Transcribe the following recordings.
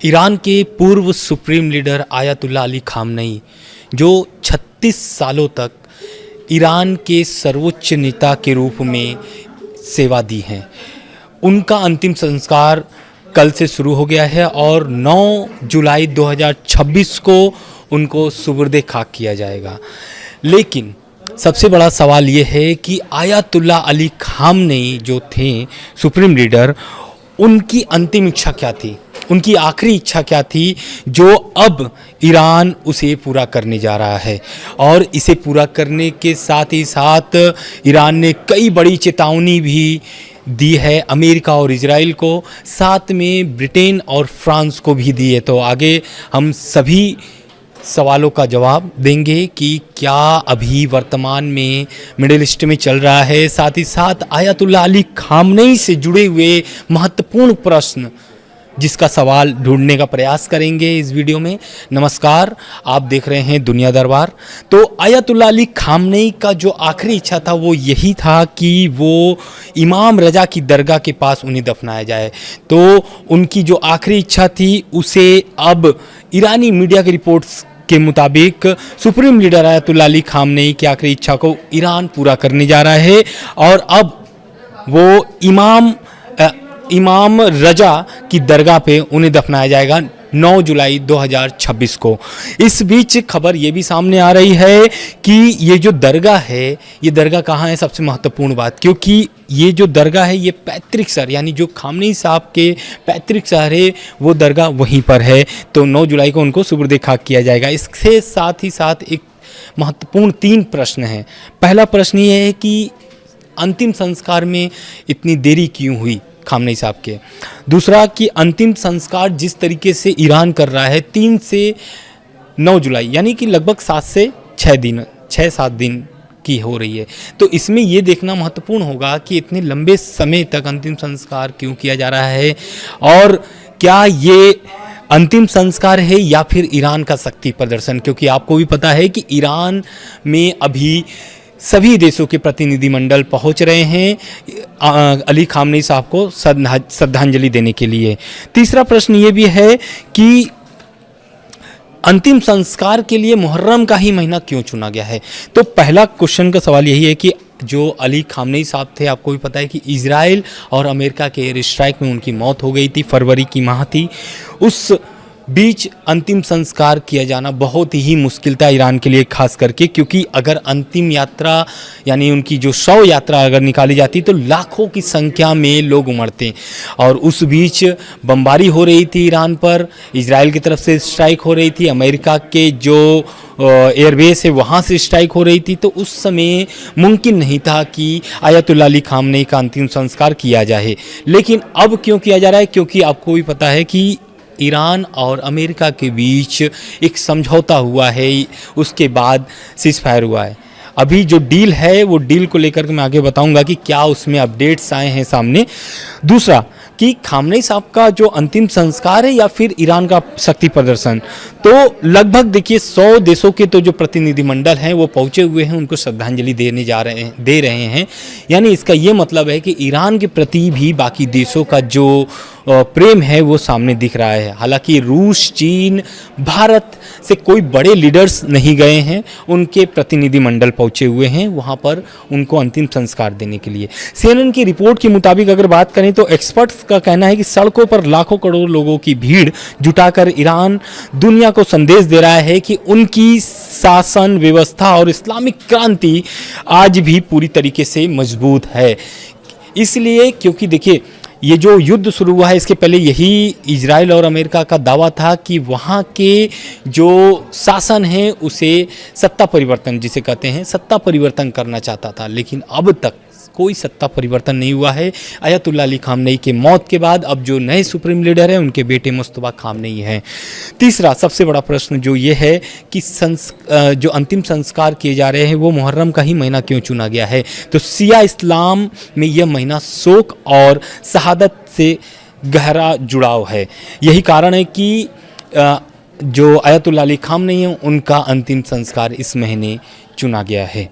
Iran के पूर्व supreme leader ayatollah Ali Khamenei जो 36 सालों तक ईरान के सर्वोच्च नेता के रूप में सेवा दी है, उनका अंतिम संस्कार कल से शुरू हो गया है और 9 जुलाई 2026 को उनको सुपुर्द खाक किया जाएगा। लेकिन सबसे बड़ा सवाल ये है कि आयतुल्ला अली खामनेई जो थे सुप्रीम लीडर, उनकी अंतिम इच्छा क्या थी, उनकी आखिरी इच्छा क्या थी जो अब ईरान उसे पूरा करने जा रहा है। और इसे पूरा करने के साथ ही साथ ईरान ने कई बड़ी चेतावनी भी दी है अमेरिका और इजराइल को, साथ में ब्रिटेन और फ्रांस को भी दी है। तो आगे हम सभी सवालों का जवाब देंगे कि क्या अभी वर्तमान में मिडिल ईस्ट में चल रहा है, साथ ही साथ आयतुल्ला अली खामनेई से जुड़े हुए महत्वपूर्ण प्रश्न जिसका सवाल ढूंढने का प्रयास करेंगे इस वीडियो में। नमस्कार, आप देख रहे हैं दुनिया दरबार। तो आयतुल्ला अली खामनेई का जो आखिरी इच्छा था वो यही था कि वो इमाम रजा की दरगाह के पास उन्हें दफनाया जाए। तो उनकी जो आखिरी इच्छा थी उसे अब ईरानी मीडिया की रिपोर्ट्स के मुताबिक supreme leader ayatollah Ali Khamenei की आखिरी इच्छा को ईरान पूरा करने जा रहा है और अब वो इमाम रजा की दरगाह पे उन्हें दफनाया जाएगा 9 जुलाई 2026 को। इस बीच खबर ये भी सामने आ रही है कि ये जो दरगाह है, ये दरगाह कहाँ है, सबसे महत्वपूर्ण बात, क्योंकि ये जो दरगाह है ये पैतृक शहर यानी जो खामनेई साहब के पैतृक शहर है वो दरगाह वहीं पर है। तो 9 जुलाई को उनको सुपुर्द खाक किया जाएगा। इसके साथ ही साथ एक महत्वपूर्ण 3 प्रश्न हैं। पहला प्रश्न ये है कि अंतिम संस्कार में इतनी देरी क्यों हुई खामनेई साहब के। दूसरा कि अंतिम संस्कार जिस तरीके से ईरान कर रहा है 3 से 9 जुलाई यानी कि लगभग 7 से 6-7 दिन की हो रही है। तो इसमें ये देखना महत्वपूर्ण होगा कि इतने लंबे समय तक अंतिम संस्कार क्यों किया जा रहा है और क्या ये अंतिम संस्कार है या फिर ईरान का शक्ति प्रदर्शन, क्योंकि आपको भी पता है कि ईरान में अभी सभी देशों के प्रतिनिधिमंडल पहुंच रहे हैं अली खामनेई साहब को श्रद्धांजलि देने के लिए। तीसरा प्रश्न ये भी है कि अंतिम संस्कार के लिए मुहर्रम का ही महीना क्यों चुना गया है। तो पहला क्वेश्चन का सवाल यही है कि जो अली खामनेई साहब थे, आपको भी पता है कि इजराइल और अमेरिका के एयर स्ट्राइक में उनकी मौत हो गई थी, फरवरी की माह थी। उस बीच अंतिम संस्कार किया जाना बहुत ही मुश्किल था ईरान के लिए, खास करके क्योंकि अगर अंतिम यात्रा यानी उनकी जो शव यात्रा अगर निकाली जाती तो लाखों की संख्या में लोग उमड़ते और उस बीच बमबारी हो रही थी ईरान पर, इजराइल की तरफ से स्ट्राइक हो रही थी, अमेरिका के जो एयरबेस है वहाँ से स्ट्राइक हो रही थी। तो उस समय मुमकिन नहीं था कि आयतुल्ला अली खामनेई का अंतिम संस्कार किया जाए। लेकिन अब क्यों किया जा रहा है, क्योंकि आपको भी पता है कि ईरान और अमेरिका के बीच एक समझौता हुआ है, उसके बाद सीज फायर हुआ है। अभी जो डील है वो डील को लेकर के मैं आगे बताऊंगा कि क्या उसमें अपडेट्स आए हैं सामने। दूसरा कि खामनेई साहब का जो अंतिम संस्कार है या फिर ईरान का शक्ति प्रदर्शन, तो लगभग देखिए 100 देशों के तो जो प्रतिनिधिमंडल हैं वो पहुंचे हुए हैं, उनको श्रद्धांजलि दे रहे हैं। यानी इसका ये मतलब है कि ईरान के प्रति भी बाकी देशों का जो प्रेम है वो सामने दिख रहा है। हालांकि रूस, चीन, भारत से कोई बड़े लीडर्स नहीं गए हैं, उनके प्रतिनिधिमंडल पहुंचे हुए हैं वहां पर उनको अंतिम संस्कार देने के लिए। CNN की रिपोर्ट के मुताबिक अगर बात करें तो एक्सपर्ट्स का कहना है कि सड़कों पर लाखों करोड़ लोगों की भीड़ जुटाकर ईरान दुनिया को संदेश दे रहा है कि उनकी शासन व्यवस्था और इस्लामिक क्रांति आज भी पूरी तरीके से मजबूत है। इसलिए क्योंकि देखिए ये जो युद्ध शुरू हुआ है इसके पहले यही इजराइल और अमेरिका का दावा था कि वहाँ के जो शासन है उसे सत्ता परिवर्तन जिसे कहते हैं सत्ता परिवर्तन करना चाहता था, लेकिन अब तक कोई सत्ता परिवर्तन नहीं हुआ है। आयतुल्ला अली खामनेई के मौत के बाद अब जो नए सुप्रीम लीडर हैं उनके बेटे मुस्तफा खामनेई हैं। तीसरा सबसे बड़ा प्रश्न जो ये है कि जो अंतिम संस्कार किए जा रहे हैं वो मुहर्रम का ही महीना क्यों चुना गया है। तो शिया इस्लाम में यह महीना शोक और शहादत से गहरा जुड़ाव है। यही कारण है कि जो आयतुल्ला अली खामनेई हैं उनका अंतिम संस्कार इस महीने चुना गया है।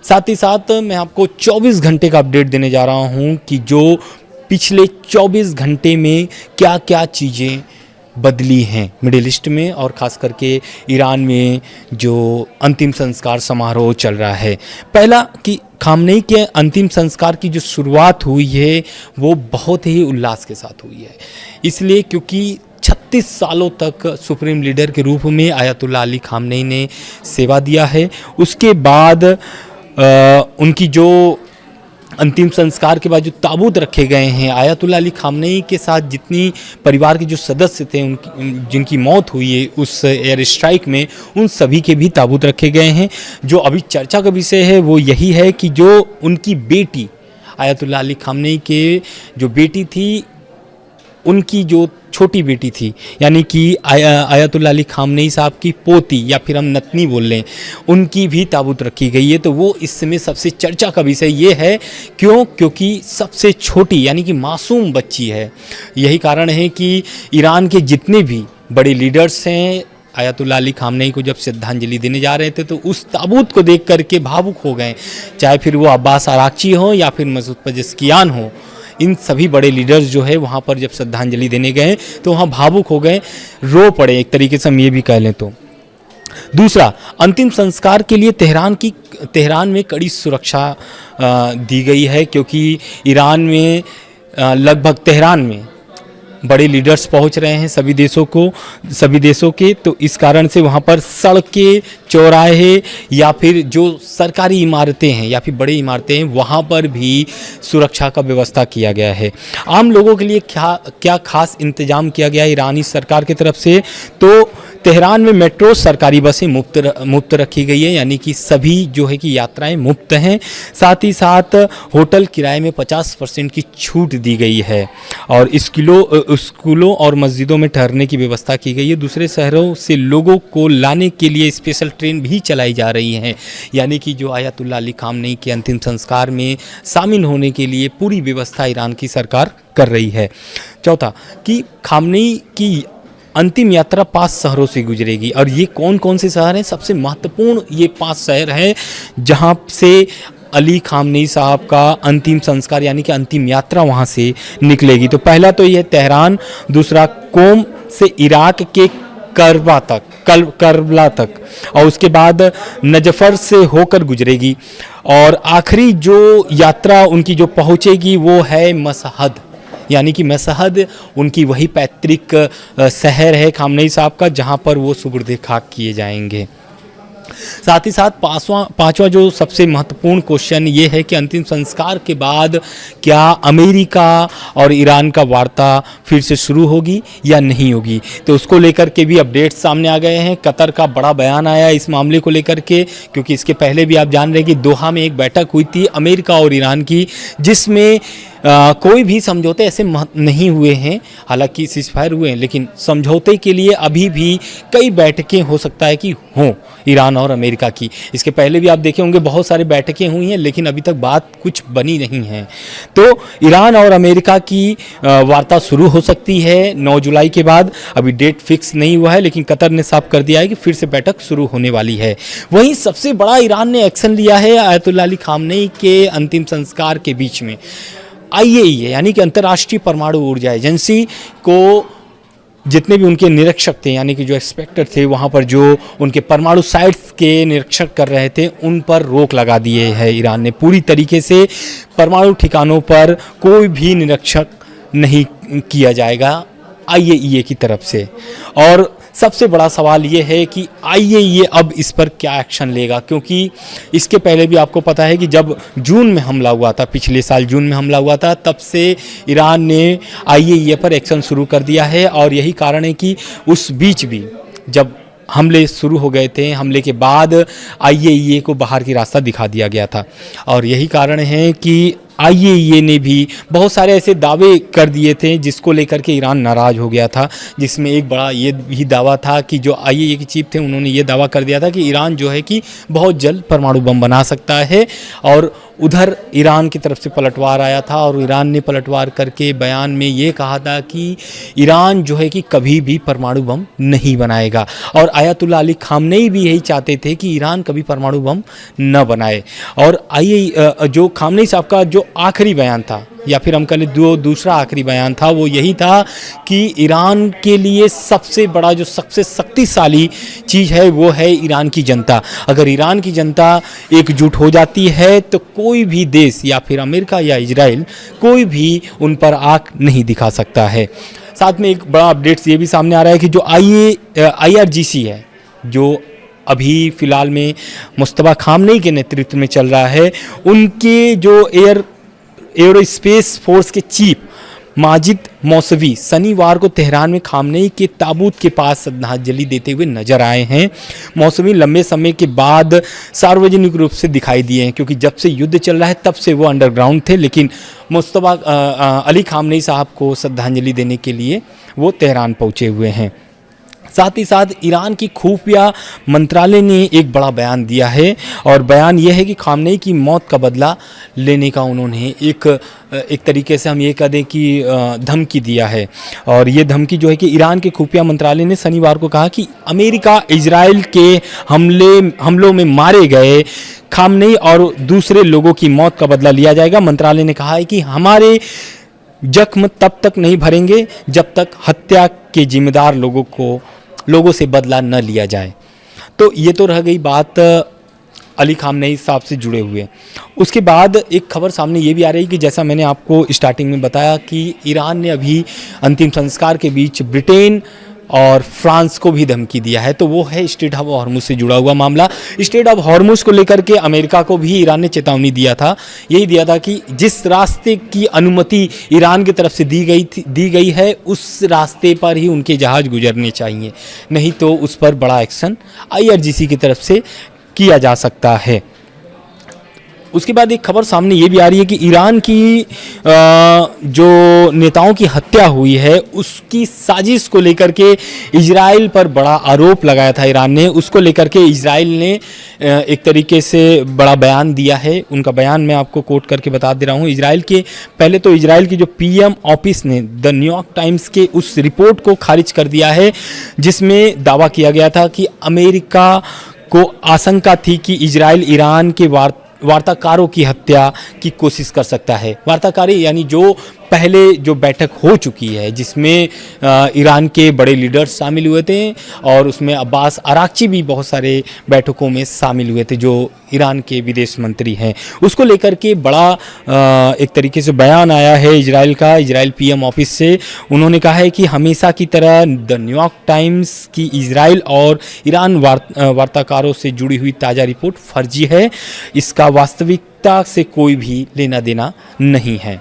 साथ ही साथ मैं आपको 24 घंटे का अपडेट देने जा रहा हूं कि जो पिछले 24 घंटे में क्या क्या चीज़ें बदली हैं मिडिल ईस्ट में, और ख़ास करके ईरान में जो अंतिम संस्कार समारोह चल रहा है। पहला कि खामनेई के अंतिम संस्कार की जो शुरुआत हुई है वो बहुत ही उल्लास के साथ हुई है, इसलिए क्योंकि 36 सालों तक सुप्रीम लीडर के रूप में आयतुल्लाह अली खामनेई ने सेवा दिया है। उसके बाद उनकी जो अंतिम संस्कार के बाद जो ताबूत रखे गए हैं, आयतुल्लाह अली खामनेई के साथ जितनी परिवार के जो सदस्य थे उनकी जिनकी मौत हुई है उस एयर स्ट्राइक में, उन सभी के भी ताबूत रखे गए हैं। जो अभी चर्चा का विषय है वो यही है कि जो उनकी बेटी आयतुल्लाह अली खामनेई के जो बेटी थी, उनकी जो छोटी बेटी थी, यानी कि आयतुल्लाह अली खामनेई साहब की पोती या फिर हम नतनी बोल लें, उनकी भी ताबूत रखी गई है। तो वो इस समय सबसे चर्चा का विषय ये है, क्योंकि सबसे छोटी यानी कि मासूम बच्ची है। यही कारण है कि ईरान के जितने भी बड़े लीडर्स हैं, आयतुल्लाह अली खामनेई को जब श्रद्धांजलि देने जा रहे थे तो उस ताबूत को देख करके भावुक हो गए, चाहे फिर वो अब्बास आरागची हो या फिर मसूद पेजेश्कियान हो। इन सभी बड़े लीडर्स जो है वहाँ पर जब श्रद्धांजलि देने गए तो वहाँ भावुक हो गए, रो पड़े, एक तरीके से हम ये भी कह लें तो। दूसरा, अंतिम संस्कार के लिए तेहरान में कड़ी सुरक्षा दी गई है, क्योंकि ईरान में लगभग तेहरान में बड़े लीडर्स पहुंच रहे हैं सभी देशों के, तो इस कारण से वहाँ पर सड़कें, चौराहे या फिर जो सरकारी इमारतें हैं या फिर बड़ी इमारतें हैं, वहाँ पर भी सुरक्षा का व्यवस्था किया गया है। आम लोगों के लिए क्या खास इंतजाम किया गया है ईरानी सरकार की तरफ से, तो तेहरान में मेट्रो सरकारी बसें मुफ्त रखी गई है, यानी कि सभी जो है कि यात्राएं मुफ्त हैं। साथ ही साथ होटल किराए में 50% की छूट दी गई है, और स्कूलों और मस्जिदों में ठहरने की व्यवस्था की गई है। दूसरे शहरों से लोगों को लाने के लिए स्पेशल ट्रेन भी चलाई जा रही हैं, यानी कि जो आयतुल्लाह अली खामनेई के अंतिम संस्कार में शामिल होने के लिए पूरी व्यवस्था ईरान की सरकार कर रही है। चौथा, कि खामनेई की अंतिम यात्रा 5 शहरों से गुजरेगी, और ये कौन कौन से शहर हैं? सबसे महत्वपूर्ण ये 5 शहर हैं जहाँ से अली खामनेई साहब का अंतिम संस्कार यानी कि अंतिम यात्रा वहाँ से निकलेगी। तो पहला तो ये तेहरान, दूसरा कोम से इराक के करबला तक, और उसके बाद नजफर से होकर गुजरेगी, और आखिरी जो यात्रा उनकी जो पहुँचेगी वो है मशहद, यानी कि मशहद उनकी वही पैतृक शहर है खामनेई साहब का, जहां पर वो सुपुर्द खाक किए जाएंगे। साथ ही साथ पांचवा जो सबसे महत्वपूर्ण क्वेश्चन ये है कि अंतिम संस्कार के बाद क्या अमेरिका और ईरान का वार्ता फिर से शुरू होगी या नहीं होगी, तो उसको लेकर के भी अपडेट्स सामने आ गए हैं। कतर का बड़ा बयान आया इस मामले को लेकर के, क्योंकि इसके पहले भी आप जान रहे हैं कि दोहा में एक बैठक हुई थी अमेरिका और ईरान की, जिसमें कोई भी समझौते ऐसे नहीं हुए हैं। हालांकि सीज़फायर हुए हैं, लेकिन समझौते के लिए अभी भी कई बैठकें हो सकता है कि हों ईरान और अमेरिका की। इसके पहले भी आप देखे होंगे बहुत सारी बैठकें हुई हैं, लेकिन अभी तक बात कुछ बनी नहीं है। तो ईरान और अमेरिका की वार्ता शुरू हो सकती है 9 जुलाई के बाद। अभी डेट फिक्स नहीं हुआ है, लेकिन कतर ने साफ कर दिया है कि फिर से बैठक शुरू होने वाली है। वहीं सबसे बड़ा ईरान ने एक्शन लिया है आयतुल्लाह अली खामनेई के अंतिम संस्कार के बीच में। IAEA यानी कि अंतर्राष्ट्रीय परमाणु ऊर्जा एजेंसी को जितने भी उनके निरीक्षक थे, यानी कि जो एक्सपेक्टर थे, वहाँ पर जो उनके परमाणु साइट्स के निरीक्षण कर रहे थे, उन पर रोक लगा दिए है ईरान ने। पूरी तरीके से परमाणु ठिकानों पर कोई भी निरीक्षण नहीं किया जाएगा IAEA की तरफ से। और सबसे बड़ा सवाल ये है कि IAEA अब इस पर क्या एक्शन लेगा, क्योंकि इसके पहले भी आपको पता है कि जब जून में हमला हुआ था, पिछले साल जून में हमला हुआ था, तब से ईरान ने IAEA पर एक्शन शुरू कर दिया है। और यही कारण है कि उस बीच भी जब हमले शुरू हो गए थे, हमले के बाद IAEA को बाहर की रास्ता दिखा दिया गया था। और यही कारण है कि IAEA ने भी बहुत सारे ऐसे दावे कर दिए थे जिसको लेकर के ईरान नाराज़ हो गया था, जिसमें एक बड़ा ये भी दावा था कि जो IAEA के चीफ थे, उन्होंने ये दावा कर दिया था कि ईरान जो है कि बहुत जल्द परमाणु बम बना सकता है। और उधर ईरान की तरफ से पलटवार आया था, और ईरान ने पलटवार करके बयान में ये कहा था कि ईरान जो है कि कभी भी परमाणु बम नहीं बनाएगा। और आयतुल्लाह अली खामनेई भी यही चाहते थे कि ईरान कभी परमाणु बम न बनाए। और जो खामनेई साहब का जो आखिरी बयान था, या फिर हम कह लें दूसरा आखिरी बयान था, वो यही था कि ईरान के लिए सबसे बड़ा जो सबसे शक्तिशाली चीज़ है वो है ईरान की जनता। अगर ईरान की जनता एकजुट हो जाती है तो कोई भी देश या फिर अमेरिका या इजराइल कोई भी उन पर आँख नहीं दिखा सकता है। साथ में एक बड़ा अपडेट्स ये भी सामने आ रहा है कि जो IRGC है, जो अभी फ़िलहाल में मुस्तफ़ा खामनेई के नेतृत्व में चल रहा है, उनके जो एयरोस्पेस फोर्स के चीफ माजिद मौसवी शनिवार को तेहरान में खामनेई के ताबूत के पास श्रद्धांजलि देते हुए नजर आए हैं। मौसवी लंबे समय के बाद सार्वजनिक रूप से दिखाई दिए हैं, क्योंकि जब से युद्ध चल रहा है तब से वो अंडरग्राउंड थे, लेकिन मुस्तफ़ा अली खामनेई साहब को श्रद्धांजलि देने के लिए वो तेहरान पहुंचे हुए हैं। साथ ही साथ ईरान की खुफिया मंत्रालय ने एक बड़ा बयान दिया है, और बयान यह है कि खामनेई की मौत का बदला लेने का उन्होंने एक तरीके से हम ये कह दें कि धमकी दिया है। और ये धमकी जो है कि ईरान के खुफिया मंत्रालय ने शनिवार को कहा कि अमेरिका इजराइल के हमलों में मारे गए खामनेई और दूसरे लोगों की मौत का बदला लिया जाएगा। मंत्रालय ने कहा है कि हमारे जख्म तब तक नहीं भरेंगे जब तक हत्या के जिम्मेदार लोगों से बदला न लिया जाए। तो ये तो रह गई बात अली खामनेई साहब से जुड़े हुए। उसके बाद एक खबर सामने ये भी आ रही है कि जैसा मैंने आपको स्टार्टिंग में बताया कि ईरान ने अभी अंतिम संस्कार के बीच ब्रिटेन और फ्रांस को भी धमकी दिया है, तो वो है स्ट्रेट ऑफ हॉर्मुज से जुड़ा हुआ मामला। स्ट्रेट ऑफ हॉर्मुज को लेकर के अमेरिका को भी ईरान ने चेतावनी दिया था, यही दिया था कि जिस रास्ते की अनुमति ईरान की तरफ से दी गई है उस रास्ते पर ही उनके जहाज़ गुजरने चाहिए, नहीं तो उस पर बड़ा एक्शन IRGC की तरफ से किया जा सकता है। उसके बाद एक खबर सामने ये भी आ रही है कि ईरान की जो नेताओं की हत्या हुई है उसकी साजिश को लेकर के इजराइल पर बड़ा आरोप लगाया था ईरान ने। उसको लेकर के इजराइल ने एक तरीके से बड़ा बयान दिया है। उनका बयान मैं आपको कोट करके बता दे रहा हूँ। पहले तो इजराइल की जो PM ऑफिस ने द न्यूयॉर्क टाइम्स के उस रिपोर्ट को खारिज कर दिया है जिसमें दावा किया गया था कि अमेरिका को आशंका थी कि इजराइल ईरान के वार्ताकारों की हत्या की कोशिश कर सकता है। वार्ताकारी यानी जो पहले जो बैठक हो चुकी है जिसमें ईरान के बड़े लीडर्स शामिल हुए थे और उसमें अब्बास अराक्ची भी बहुत सारे बैठकों में शामिल हुए थे जो ईरान के विदेश मंत्री हैं। उसको लेकर के बड़ा एक तरीके से बयान आया है इजराइल PM ऑफिस से। उन्होंने कहा है कि हमेशा की तरह द न्यूयॉर्क टाइम्स की इजराइल और ईरान वार्ताकारों से जुड़ी हुई ताज़ा रिपोर्ट फर्जी है, इसका वास्तविकता से कोई भी लेना देना नहीं है।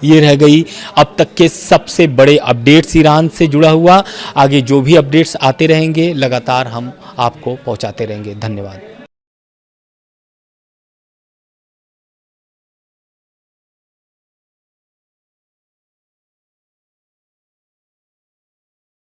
ये रह गई अब तक के सबसे बड़े अपडेट्स ईरान से जुड़ा हुआ। आगे जो भी अपडेट्स आते रहेंगे लगातार हम आपको पहुंचाते रहेंगे। धन्यवाद।